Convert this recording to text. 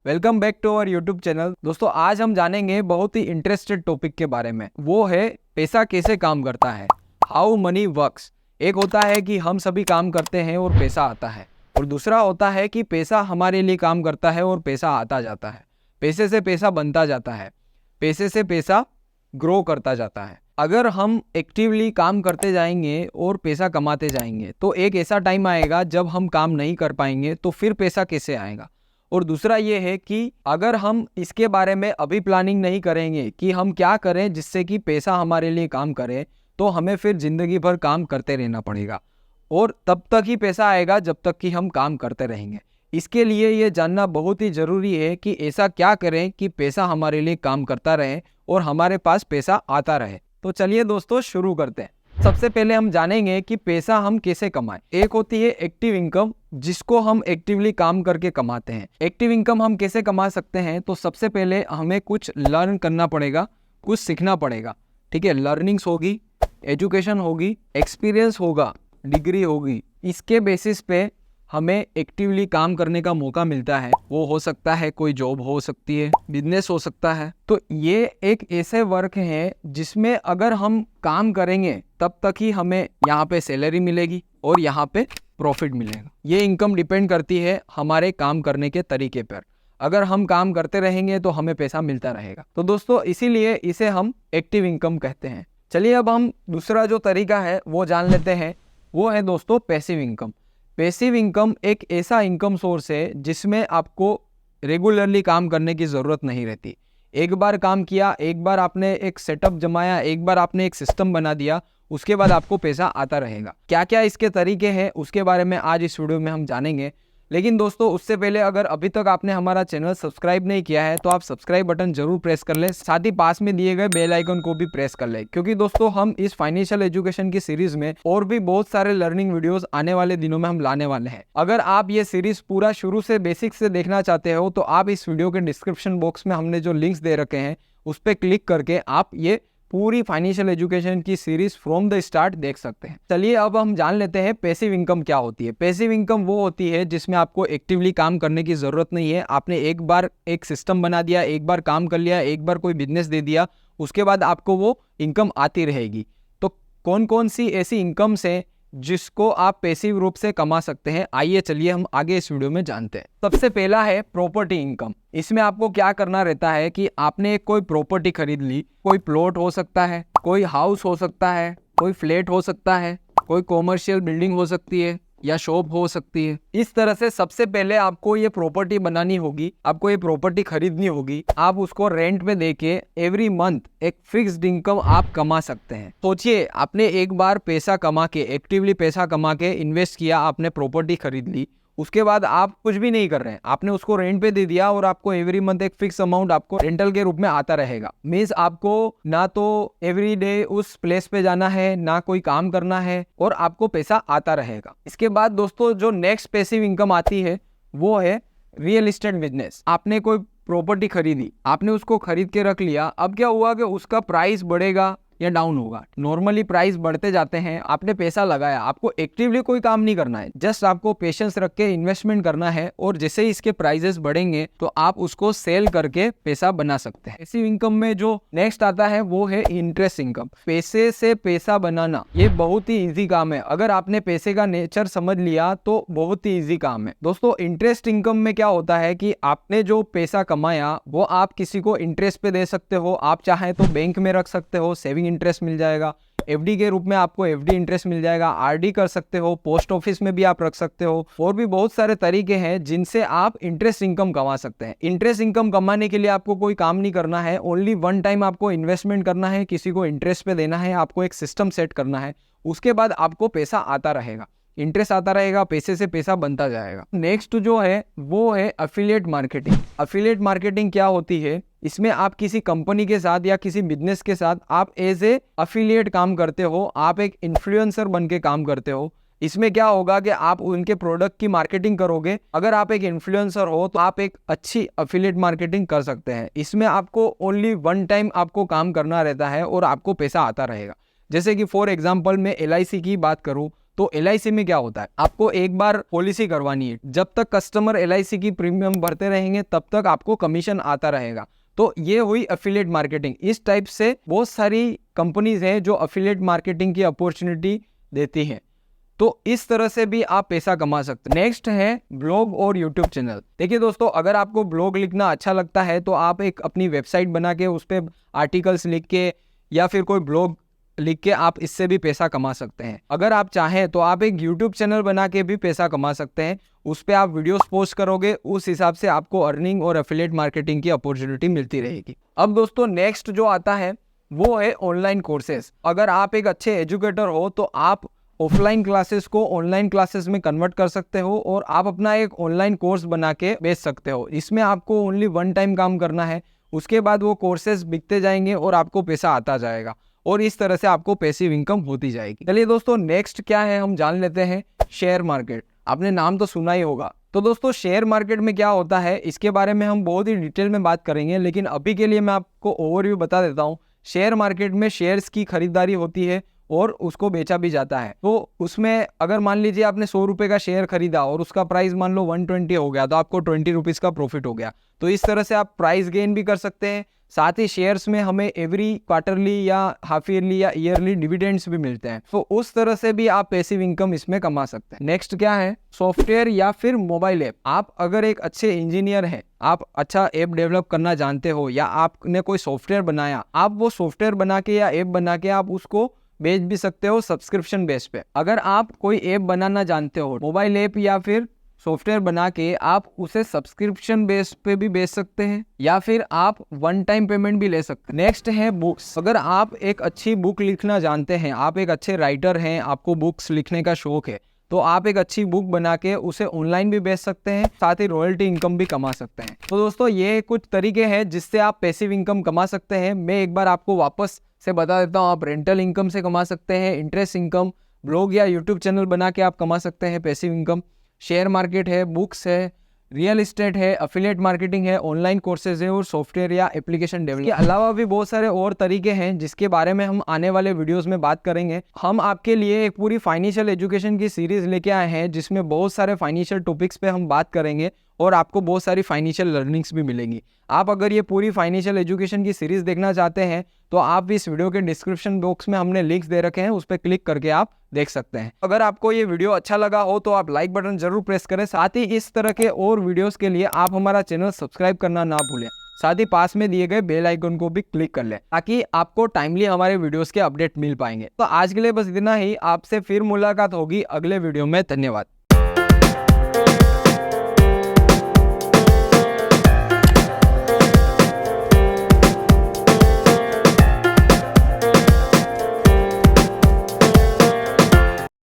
Welcome back to our YouTube channel. दोस्तों आज हम जानेंगे बहुत ही इंटरेस्टेड टॉपिक के बारे में। वो है पैसा कैसे काम करता है, हाउ मनी वर्क्स। एक होता है कि हम सभी काम करते हैं और पैसा आता है, और दूसरा होता है कि पैसा हमारे लिए काम करता है और पैसा आता जाता है। पैसे से पैसा बनता जाता है, पैसे से पैसा ग्रो करता जाता है। अगर हम एक्टिवली काम करते जाएंगे और पैसा कमाते जाएंगे तो एक ऐसा टाइम आएगा जब हम काम नहीं कर पाएंगे, तो फिर पैसा कैसे आएगा। और दूसरा ये है कि अगर हम इसके बारे में अभी प्लानिंग नहीं करेंगे कि हम क्या करें जिससे कि पैसा हमारे लिए काम करे, तो हमें फिर ज़िंदगी भर काम करते रहना पड़ेगा, और तब तक ही पैसा आएगा जब तक कि हम काम करते रहेंगे। इसके लिए ये जानना बहुत ही ज़रूरी है कि ऐसा क्या करें कि पैसा हमारे लिए काम करता रहे और हमारे पास पैसा आता रहे। तो चलिए दोस्तों शुरू करते हैं। सबसे पहले हम जानेंगे कि पैसा हम कैसे कमाएं। एक होती है एक्टिव इनकम, जिसको हम एक्टिवली काम करके कमाते हैं। एक्टिव इनकम हम कैसे कमा सकते हैं, तो सबसे पहले हमें कुछ लर्न करना पड़ेगा, कुछ सीखना पड़ेगा। ठीक है, लर्निंग्स होगी, एजुकेशन होगी, एक्सपीरियंस होगा, डिग्री होगी। इसके बेसिस पे हमें एक्टिवली काम करने का मौका मिलता है। वो हो सकता है कोई जॉब हो सकती है, बिजनेस हो सकता है। तो ये एक ऐसे वर्क है जिसमें अगर हम काम करेंगे तब तक ही हमें यहाँ पे सैलरी मिलेगी और यहाँ पे प्रॉफिट मिलेगा। ये इनकम डिपेंड करती है हमारे काम करने के तरीके पर। अगर हम काम करते रहेंगे तो हमें पैसा मिलता रहेगा। तो दोस्तों इसीलिए इसे हम एक्टिव इनकम कहते हैं। चलिए अब हम दूसरा जो तरीका है वो जान लेते हैं। वो है दोस्तों पैसिव इनकम। पैसिव इनकम एक ऐसा इनकम सोर्स है जिसमें आपको रेगुलरली काम करने की ज़रूरत नहीं रहती। एक बार काम किया, एक बार आपने एक सेटअप जमाया, एक बार आपने एक सिस्टम बना दिया, उसके बाद आपको पैसा आता रहेगा। क्या क्या इसके तरीके हैं उसके बारे में आज इस वीडियो में हम जानेंगे। लेकिन दोस्तों उससे पहले अगर अभी तक आपने हमारा चैनल सब्सक्राइब नहीं किया है तो आप सब्सक्राइब बटन जरूर प्रेस कर लें, साथ ही पास में दिए गए बेल आइकन को भी प्रेस कर लें, क्योंकि दोस्तों हम इस फाइनेंशियल एजुकेशन की सीरीज में और भी बहुत सारे लर्निंग वीडियोस आने वाले दिनों में हम लाने वाले हैं। अगर आप ये सीरीज पूरा शुरू से बेसिक से देखना चाहते हो तो आप इस वीडियो के डिस्क्रिप्शन बॉक्स में हमने जो लिंक्स दे रखे हैं उस पर क्लिक करके आप ये पूरी फाइनेंशियल एजुकेशन की सीरीज फ्रॉम द स्टार्ट देख सकते हैं। चलिए अब हम जान लेते हैं पैसिव इनकम क्या होती है। पैसिव इनकम वो होती है जिसमें आपको एक्टिवली काम करने की ज़रूरत नहीं है। आपने एक बार एक सिस्टम बना दिया, एक बार काम कर लिया, एक बार कोई बिजनेस दे दिया, उसके बाद आपको वो इनकम आती रहेगी। तो कौन कौन सी ऐसी इनकम्स हैं जिसको आप पैसिव रूप से कमा सकते हैं, आइए चलिए हम आगे इस वीडियो में जानते हैं। सबसे पहला है प्रॉपर्टी इनकम। इसमें आपको क्या करना रहता है कि आपने कोई प्रॉपर्टी खरीद ली, कोई प्लॉट हो सकता है, कोई हाउस हो सकता है, कोई फ्लैट हो सकता है, कोई कॉमर्शियल बिल्डिंग हो सकती है या शॉप हो सकती है। इस तरह से सबसे पहले आपको ये प्रॉपर्टी बनानी होगी, आपको ये प्रॉपर्टी खरीदनी होगी। आप उसको रेंट पे देके एवरी मंथ एक फिक्स्ड इनकम आप कमा सकते हैं। सोचिए आपने एक बार पैसा कमा के, एक्टिवली पैसा कमा के इन्वेस्ट किया, आपने प्रॉपर्टी खरीद ली, उसके बाद आप कुछ भी नहीं कर रहे हैं, आपने उसको रेंट पे दे दिया और आपको एवरी मंथ एक फिक्स अमाउंट आपको रेंटल के रूप में आता रहेगा। मीन्स आपको ना तो एवरी डे उस प्लेस पे जाना है, ना कोई काम करना है, और आपको पैसा आता रहेगा। इसके बाद दोस्तों जो नेक्स्ट पैसिव इनकम आती है वो है रियल एस्टेट बिजनेस। आपने कोई प्रॉपर्टी खरीदी, आपने उसको खरीद के रख लिया। अब क्या हुआ कि उसका प्राइस बढ़ेगा या डाउन होगा। नॉर्मली प्राइस बढ़ते जाते हैं। आपने पैसा लगाया, आपको एक्टिवली कोई काम नहीं करना है, जस्ट आपको पेशेंस रख के इन्वेस्टमेंट करना है, और जैसे ही इसके प्राइसेस बढ़ेंगे तो आप उसको सेल करके पैसा बना सकते हैं। पैसिव इनकम में जो नेक्स्ट आता है वो है इंटरेस्ट इनकम। पैसे से पैसा बनाना ये बहुत ही इजी काम है। अगर आपने पैसे का नेचर समझ लिया तो बहुत ही इजी काम है। दोस्तों इंटरेस्ट इनकम में क्या होता है कि आपने जो पैसा कमाया वो आप किसी को इंटरेस्ट पे दे सकते हो। आप चाहें तो बैंक में रख सकते हो, सेविंग इंटरेस्ट मिल जाएगा। एफडी के रूप में आपको एफडी इंटरेस्ट मिल जाएगा। आरडी कर सकते हो, पोस्ट ऑफिस में भी आप रख सकते हो, और भी बहुत सारे तरीके हैं जिनसे आप इंटरेस्ट इनकम कमा सकते हैं। इंटरेस्ट इनकम कमाने के लिए आपको कोई काम नहीं करना है, ओनली वन टाइम आपको इन्वेस्टमेंट करना है, किसी को इंटरेस्ट पे देना है, आपको एक सिस्टम सेट करना है, उसके बाद आपको पैसा आता रहेगा, इंटरेस्ट आता रहेगा, पैसे से पैसा बनता जाएगा। नेक्स्ट जो है वो है अफिलिएट मार्केटिंग। अफिलिएट मार्केटिंग क्या होती है, इसमें आप किसी कंपनी के साथ या किसी बिजनेस के साथ आप एज ए अफिलिएट काम करते हो, आप एक इन्फ्लुएंसर बन के काम करते हो। इसमें क्या होगा कि आप उनके प्रोडक्ट की मार्केटिंग करोगे। अगर आप एक इन्फ्लुएंसर हो तो आप एक अच्छी अफिलिएट मार्केटिंग कर सकते हैं। इसमें आपको ओनली वन टाइम आपको काम करना रहता है और आपको पैसा आता रहेगा। जैसे कि फॉर एग्जांपल मैं LIC की बात करूं तो LIC में क्या होता है, आपको एक बार पॉलिसी करवानी है, जब तक कस्टमर LIC की प्रीमियम भरते रहेंगे तब तक आपको कमीशन आता रहेगा। तो ये हुई एफिलिएट मार्केटिंग। इस टाइप से बहुत सारी कंपनीज हैं जो एफिलिएट मार्केटिंग की अपॉर्चुनिटी देती हैं। तो इस तरह से भी आप पैसा कमा सकते हैं। नेक्स्ट है ब्लॉग और यूट्यूब चैनल। देखिए दोस्तों, अगर आपको ब्लॉग लिखना अच्छा लगता है तो आप एक अपनी वेबसाइट बना के उस पर आर्टिकल्स लिख के या फिर कोई ब्लॉग लिख के आप इससे भी पैसा कमा सकते हैं। अगर आप चाहें तो आप एक यूट्यूब चैनल बना के भी पैसा कमा सकते हैं। उस पर आप वीडियोस पोस्ट करोगे, उस हिसाब से आपको अर्निंग और एफिलिएट मार्केटिंग की अपॉर्चुनिटी मिलती रहेगी। अब दोस्तों नेक्स्ट जो आता है वो है ऑनलाइन कोर्सेज। अगर आप एक अच्छे एजुकेटर हो तो आप ऑफलाइन क्लासेस को ऑनलाइन क्लासेस में कन्वर्ट कर सकते हो और आप अपना एक ऑनलाइन कोर्स बना के बेच सकते हो। इसमें आपको ओनली वन टाइम काम करना है, उसके बाद वो कोर्सेज बिकते जाएंगे और आपको पैसा आता जाएगा और इस तरह से आपको पैसिव इनकम होती जाएगी। चलिए दोस्तों, नेक्स्ट क्या है हम जान लेते हैं। शेयर मार्केट, आपने नाम तो सुना ही होगा। तो दोस्तों शेयर मार्केट में क्या होता है इसके बारे में हम बहुत ही डिटेल में बात करेंगे, लेकिन अभी के लिए मैं आपको ओवरव्यू बता देता हूँ। शेयर मार्केट में शेयर्स की खरीदारी होती है और उसको बेचा भी जाता है। तो उसमें अगर मान लीजिए आपने 100 रुपये का शेयर खरीदा और उसका प्राइस मान लो 120 हो गया, तो आपको 20 रुपीज़ का प्रॉफिट हो गया। तो इस तरह से आप प्राइस गेन भी कर सकते हैं। साथ ही शेयर्स में हमें एवरी क्वार्टरली या हाफ ईयरली या ईयरली डिविडेंड्स भी मिलते हैं। तो उस तरह से भी आप पैसिव इनकम इसमें कमा सकते हैं। नेक्स्ट क्या है, सॉफ्टवेयर या फिर मोबाइल ऐप। आप अगर एक अच्छे इंजीनियर हैं, आप अच्छा ऐप डेवलप करना जानते हो या आपने कोई सॉफ्टवेयर बनाया, आप वो सॉफ्टवेयर बना के या ऐप बना के आप उसको बेच भी सकते हो सब्सक्रिप्शन बेस पे। अगर आप कोई ऐप बनाना जानते हो, मोबाइल ऐप या फिर सॉफ्टवेयर बना के आप उसे सब्सक्रिप्शन बेस पे भी बेच सकते हैं या फिर आप वन टाइम पेमेंट भी ले सकते हैं। नेक्स्ट है बुक्स। अगर आप एक अच्छी बुक लिखना जानते हैं, आप एक अच्छे राइटर हैं, आपको बुक्स लिखने का शौक है, तो आप एक अच्छी बुक बना के उसे ऑनलाइन भी बेच सकते हैं, साथ ही रॉयल्टी इनकम भी कमा सकते हैं। तो दोस्तों ये कुछ तरीके हैं जिससे आप पैसिव इनकम कमा सकते हैं। मैं एक बार आपको वापस से बता देता हूँ। आप रेंटल इनकम से कमा सकते हैं, इंटरेस्ट इनकम, ब्लॉग या यूट्यूब चैनल बना के आप कमा सकते हैं पैसिव इनकम। शेयर मार्केट है, बुक्स है, रियल एस्टेट है, एफिलिएट मार्केटिंग है, ऑनलाइन कोर्सेज है और सॉफ्टवेयर या एप्लीकेशन डेवलप। के अलावा भी बहुत सारे और तरीके हैं जिसके बारे में हम आने वाले वीडियोस में बात करेंगे। हम आपके लिए एक पूरी फाइनेंशियल एजुकेशन की सीरीज लेके आए हैं जिसमें बहुत सारे फाइनेंशियल टॉपिक्स पे हम बात करेंगे और आपको बहुत सारी फाइनेंशियल लर्निंग्स भी मिलेंगी। आप अगर ये पूरी फाइनेंशियल एजुकेशन की सीरीज देखना चाहते हैं तो आप इस वीडियो के डिस्क्रिप्शन बॉक्स में हमने लिंक्स दे रखे हैं, उस पर क्लिक करके आप देख सकते हैं। अगर आपको ये वीडियो अच्छा लगा हो तो आप लाइक बटन जरूर प्रेस करें। साथ ही इस तरह के और वीडियोस के लिए आप हमारा चैनल सब्सक्राइब करना ना भूलें। साथ ही पास में दिए गए बेल आइकन को भी क्लिक कर लें ताकि आपको टाइमली हमारे वीडियोस के अपडेट मिल पाएंगे। तो आज के लिए बस इतना ही। आपसे फिर मुलाकात होगी अगले वीडियो में। धन्यवाद।